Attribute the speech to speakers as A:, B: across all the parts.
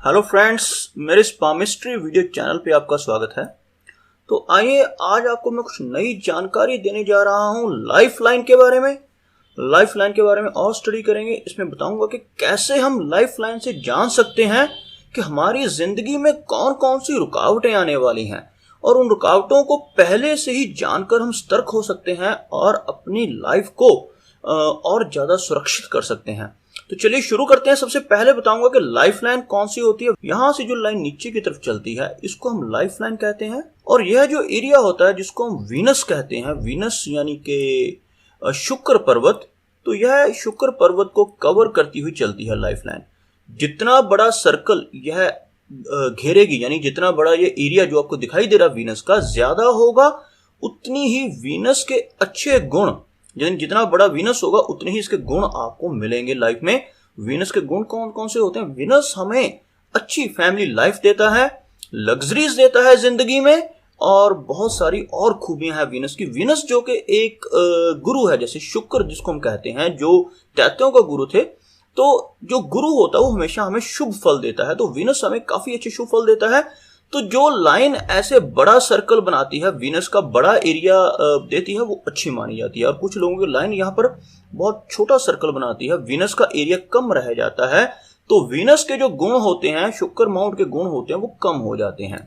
A: Hello friends, मेरे स्पामिस्ट्री video channel पे आपका स्वागत है। तो आइए आज आपको मैं कुछ नई जानकारी देने जा रहा हूँ लाइफलाइन के बारे में। लाइफलाइन के बारे में और स्टडी करेंगे। इसमें बताऊंगा कि कैसे हम लाइफलाइन से जान सकते हैं कि हमारी ज़िंदगी में कौन कौन सी रुकावटें आने वाली हैं, और उन रुकावटों को पहले से ही जानकर हम सतर्क हो सकते हैं और अपनी लाइफ को और ज़्यादा सुरक्षित कर सकते हैं। तो चलिए शुरू करते हैं। सबसे पहले बताऊंगा कि लाइफलाइन कौन सी होती है। यहाँ से जो लाइन नीचे की तरफ चलती है इसको हम लाइफलाइन कहते हैं, और यह जो एरिया होता है जिसको हम वीनस कहते हैं, वीनस यानी कि शुक्र पर्वत, तो यह शुक्र पर्वत को कवर करती हुई चलती है लाइफलाइन। जितना बड़ा सर्कल यह घेरेगी, यानी जितना बड़ा ये एरिया जो आपको दिखाई दे रहा है वीनस का, ज्यादा होगा उतनी ही वीनस के अच्छे गुण, यानी जितना बड़ा वीनस होगा उतने ही इसके गुण आपको मिलेंगे लाइफ में। वीनस के गुण कौन कौन से होते हैं? वीनस हमें अच्छी फैमिली लाइफ देता है, लग्जरीज देता है जिंदगी में, और बहुत सारी और खूबियां हैं वीनस की। वीनस जो कि एक गुरु है, जैसे शुक्र जिसको हम कहते हैं, जो दैत्यों का गुरु थे, तो जो गुरु होता है वो हमेशा हमें शुभ फल देता है। तो वीनस हमें काफी अच्छे शुभ फल देता है। तो जो लाइन ऐसे बड़ा सर्कल बनाती है, वीनस का बड़ा एरिया देती है, वो अच्छी मानी जाती है। और कुछ लोगों की लाइन यहाँ पर बहुत छोटा सर्कल बनाती है, वीनस का एरिया कम रह जाता है, तो वीनस के जो गुण होते हैं, शुक्र माउंट के गुण होते हैं, वो कम हो जाते हैं।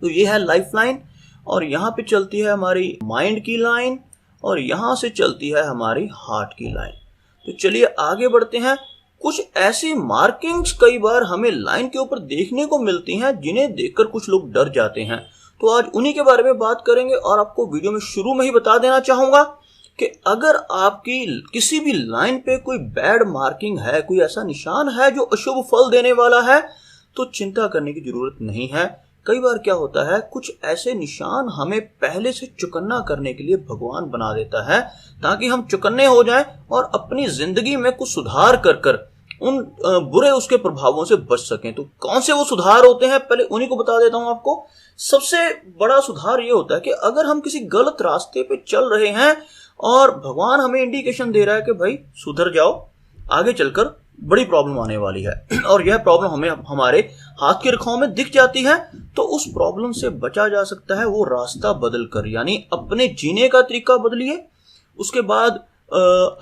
A: तो ये है लाइफ लाइन। और यहाँ पे चलती है हमारी माइंड की लाइन, और यहाँ से चलती है हमारी हार्ट की लाइन। तो चलिए आगे बढ़ते हैं। कुछ ऐसी मार्किंग्स कई बार हमें लाइन के ऊपर देखने को मिलती हैं जिन्हें देखकर कुछ लोग डर जाते हैं। तो आज उन्हीं के बारे में बात करेंगे, और आपको वीडियो में शुरू में ही बता देना चाहूंगा कि अगर आपकी किसी भी लाइन पे कोई बैड मार्किंग है, कोई ऐसा निशान है जो अशुभ फल देने वाला है, तो चिंता करने की जरूरत नहीं है। कई बार क्या होता है, कुछ ऐसे निशान हमें पहले से चौकन्ना करने के लिए भगवान बना देता है, ताकि हम चौकन्ने हो जाएं और अपनी जिंदगी में कुछ सुधार कर उन बुरे उसके प्रभावों से बच सकें। तो कौन से वो सुधार होते हैं, पहले उन्हीं को बता देता हूं आपको। सबसे बड़ा सुधार ये होता है कि अगर हम किसी गलत रास्ते पे चल रहे हैं और भगवान हमें इंडिकेशन दे रहा है कि भाई सुधर जाओ, आगे चलकर बड़ी प्रॉब्लम आने वाली है, और यह प्रॉब्लम हमें हमारे हाथ की रेखाओं में दिख जाती है, तो उस प्रॉब्लम से बचा जा सकता है वो रास्ता बदल कर। यानी अपने जीने का तरीका बदलिए, उसके बाद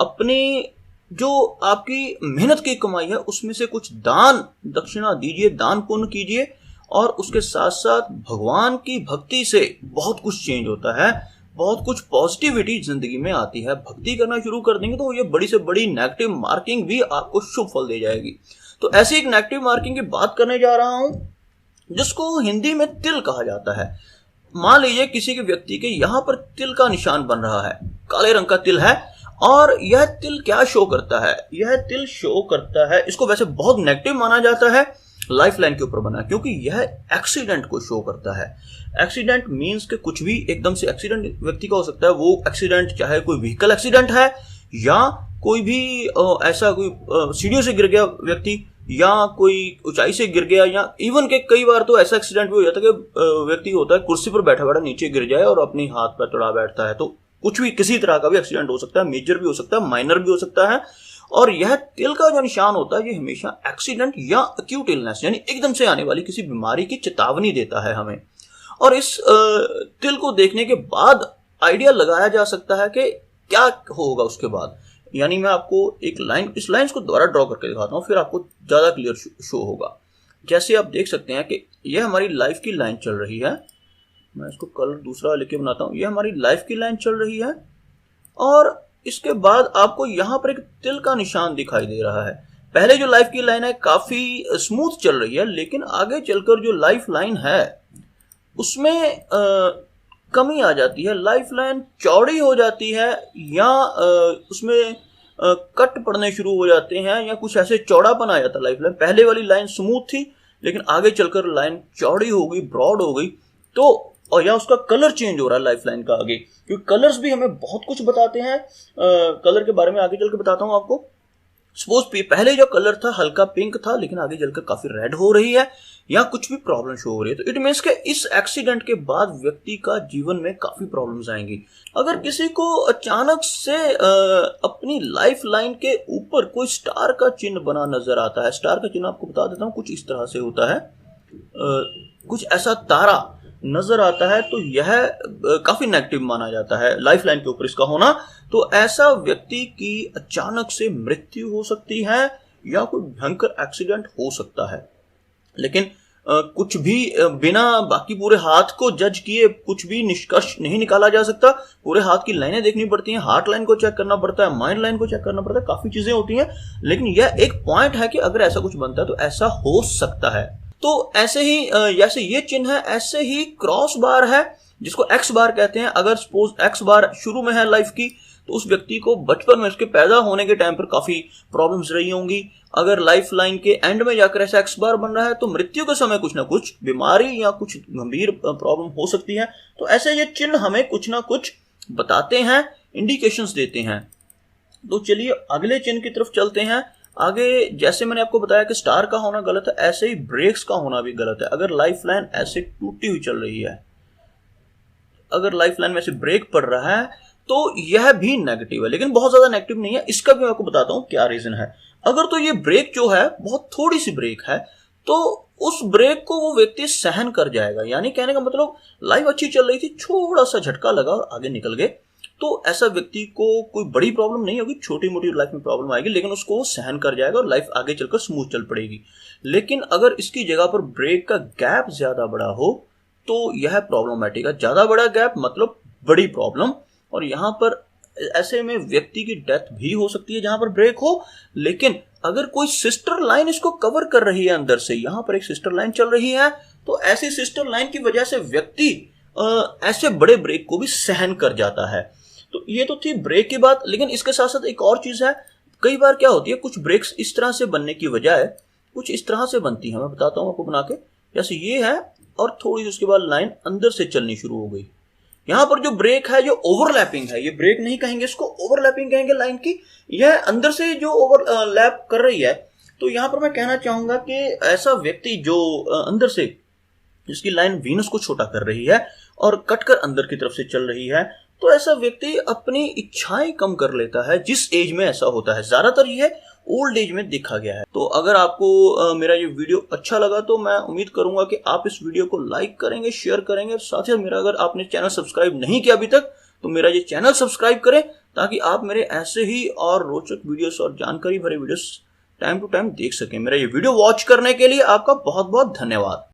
A: अपनी जो आपकी मेहनत की कमाई है उसमें से कुछ दान दक्षिणा दीजिए, दान पुण्य कीजिए, और उसके साथ साथ भगवान की भक्ति से बहुत कुछ चेंज होता है, बहुत कुछ पॉजिटिविटी जिंदगी में आती है। भक्ति करना शुरू कर देंगे तो ये बड़ी से बड़ी नेगेटिव मार्किंग भी आपको शुभ फल दे जाएगी। तो ऐसी एक नेगेटिव मार्किंग की बात करने जा रहा हूं, जिसको हिंदी में तिल कहा जाता है। मान लीजिए किसी के व्यक्ति के यहाँ पर तिल का निशान बन रहा है, काले रंग का तिल है, और यह तिल क्या शो करता है? यह तिल शो करता है, इसको वैसे बहुत नेगेटिव माना जाता है लाइफ लाइन के ऊपर बना, क्योंकि यह एक्सीडेंट को शो करता है। एक्सीडेंट मींस कि कुछ भी एकदम से एक्सीडेंट व्यक्ति का हो सकता है। वो एक्सीडेंट चाहे कोई व्हीकल एक्सीडेंट है, या कोई भी ऐसा कोई सीढ़ियों से गिर गया व्यक्ति, या कोई ऊंचाई से गिर गया, या इवन के कई बार तो ऐसा एक्सीडेंट भी हो जाता है कि व्यक्ति होता है कुर्सी पर बैठा बैठा नीचे गिर जाए और अपनी हाथ पर तड़ा बैठता है। तो कुछ भी किसी तरह का भी एक्सीडेंट हो सकता है, मेजर भी हो सकता है, माइनर भी हो सकता है। और यह तिल का जो निशान होता है ये हमेशा एक्सीडेंट या एक्यूट इलनेस, यानी एकदम से आने वाली किसी बीमारी की चेतावनी देता है हमें। और इस तिल को देखने के बाद आइडिया लगाया जा सकता है कि क्या होगा उसके बाद। यानी मैं आपको एक लाइन, इस लाइन को दोबारा ड्रॉ करके दिखाता हूँ, फिर आपको ज्यादा क्लियर शो होगा। जैसे आप देख सकते हैं कि यह हमारी लाइफ की लाइन चल रही है। मैं इसको कलर दूसरा लेके बनाता हूँ। यह हमारी लाइफ की लाइन चल रही है, और इसके बाद आपको यहाँ पर एक तिल का निशान दिखाई दे रहा है। पहले जो लाइफ की लाइन है काफी स्मूथ चल रही है, लेकिन आगे चलकर जो लाइफ लाइन है उसमें कमी आ जाती है। लाइफ लाइन चौड़ी हो जाती है, या उसमें कट पड़ने शुरू हो जाते हैं, या कुछ ऐसे चौड़ापन आ जाता है लाइफ लाइन। पहले वाली लाइन स्मूथ थी, लेकिन आगे चलकर लाइन चौड़ी हो गई, ब्रॉड हो गई, तो और या उसका कलर चेंज हो रहा है लाइफ लाइन का आगे, क्योंकि कलर्स भी हमें बहुत कुछ बताते हैं। कलर के बारे में आगे चल के बताता हूँ आपको। सपोज पहले जो कलर था हल्का पिंक था लेकिन आगे चलकर काफी रेड हो रही है या कुछ भी प्रॉब्लम शो हो रही है, तो इट मीन्स के इस एक्सीडेंट के बाद व्यक्ति का जीवन में काफी प्रॉब्लम्स आएंगी। अगर किसी को अचानक से अपनी लाइफ लाइन के ऊपर कोई स्टार का चिन्ह बना नजर आता है, स्टार का चिन्ह आपको बता देता हूँ कुछ इस तरह से होता है, कुछ ऐसा तारा नजर आता है, तो यह काफी नेगेटिव माना जाता है लाइफ लाइन के ऊपर इसका होना। तो ऐसा व्यक्ति की अचानक से मृत्यु हो सकती है या कोई भयंकर एक्सीडेंट हो सकता है। लेकिन कुछ भी बिना बाकी पूरे हाथ को जज किए कुछ भी निष्कर्ष नहीं निकाला जा सकता। पूरे हाथ की लाइनें देखनी पड़ती हैं, हार्ट लाइन को चेक करना पड़ता है, माइंड लाइन को चेक करना पड़ता है, काफी चीजें होती हैं। लेकिन यह एक पॉइंट है कि अगर ऐसा कुछ बनता है तो ऐसा हो सकता है। तो ऐसे ही जैसे ये चिन्ह है, ऐसे ही क्रॉस बार है जिसको एक्स बार कहते हैं। अगर सपोज एक्स बार शुरू में है लाइफ की, तो उस व्यक्ति को बचपन में उसके पैदा होने के टाइम पर काफी प्रॉब्लम्स रही होंगी। अगर लाइफ लाइन के एंड में जाकर ऐसा एक्स बार बन रहा है तो मृत्यु के समय कुछ ना कुछ बीमारी या कुछ गंभीर प्रॉब्लम हो सकती है। तो ऐसे ये चिन्ह हमें कुछ ना कुछ बताते हैं, इंडिकेशंस देते हैं। तो चलिए अगले चिन्ह की तरफ चलते हैं। आगे जैसे मैंने आपको बताया कि स्टार का होना गलत है, ऐसे ही ब्रेक्स का होना भी गलत है। अगर लाइफ लाइन ऐसे टूटी हुई चल रही है, अगर लाइफ लाइन में से ब्रेक पड़ रहा है तो यह भी नेगेटिव है, लेकिन बहुत ज्यादा नेगेटिव नहीं है। इसका भी मैं आपको बताता हूं क्या रीजन है। अगर तो ये ब्रेक जो है बहुत थोड़ी सी ब्रेक है तो उस ब्रेक को वो व्यक्ति सहन कर जाएगा। यानी कहने का मतलब लाइफ अच्छी चल रही थी, थोड़ा सा झटका लगा और आगे निकल गए, तो ऐसा व्यक्ति को कोई बड़ी प्रॉब्लम नहीं होगी, छोटी मोटी लाइफ में प्रॉब्लम आएगी लेकिन उसको वो सहन कर जाएगा और लाइफ आगे चलकर स्मूथ चल पड़ेगी। लेकिन अगर इसकी जगह पर ब्रेक का गैप ज्यादा बड़ा हो तो यह प्रॉब्लमैटिक है। ज्यादा बड़ा गैप मतलब बड़ी प्रॉब्लम, और यहां पर ऐसे में व्यक्ति की डेथ भी हो सकती है जहां पर ब्रेक हो। लेकिन अगर कोई सिस्टर लाइन इसको कवर कर रही है अंदर से, यहां पर एक सिस्टर लाइन चल रही है, तो ऐसी सिस्टर लाइन की वजह से व्यक्ति ऐसे बड़े ब्रेक को भी सहन कर जाता है। तो ये तो थी ब्रेक की बात, लेकिन इसके साथ साथ एक और चीज है। कई बार क्या होती है, कुछ ब्रेक्स इस तरह से बनने की बजाय कुछ इस तरह से बनती है। मैं बताता हूं आपको बना के, जैसे ये है और थोड़ी उसके बाद लाइन अंदर से चलनी शुरू हो गई। यहां पर जो ब्रेक है जो ओवरलैपिंग है, ये ब्रेक नहीं कहेंगे, इसको ओवरलैपिंग कहेंगे लाइन की। यह अंदर से जो ओवरलैप कर रही है, तो यहां पर मैं कहना चाहूंगा कि ऐसा व्यक्ति जो अंदर से जिसकी लाइन वीनस को छोटा कर रही है और कटकर अंदर की तरफ से चल रही है, तो ऐसा व्यक्ति अपनी इच्छाएं कम कर लेता है। जिस एज में ऐसा होता है, ज्यादातर यह ओल्ड एज में देखा गया है। तो अगर आपको मेरा ये वीडियो अच्छा लगा तो मैं उम्मीद करूंगा कि आप इस वीडियो को लाइक करेंगे, शेयर करेंगे। साथ ही मेरा अगर आपने चैनल सब्सक्राइब नहीं किया अभी तक तो मेरा ये चैनल सब्सक्राइब करें, ताकि आप मेरे ऐसे ही और रोचक वीडियोस और जानकारी भरे वीडियोस टाइम टू टाइम देख सकें। मेरा ये वीडियो वॉच करने के लिए आपका बहुत बहुत धन्यवाद।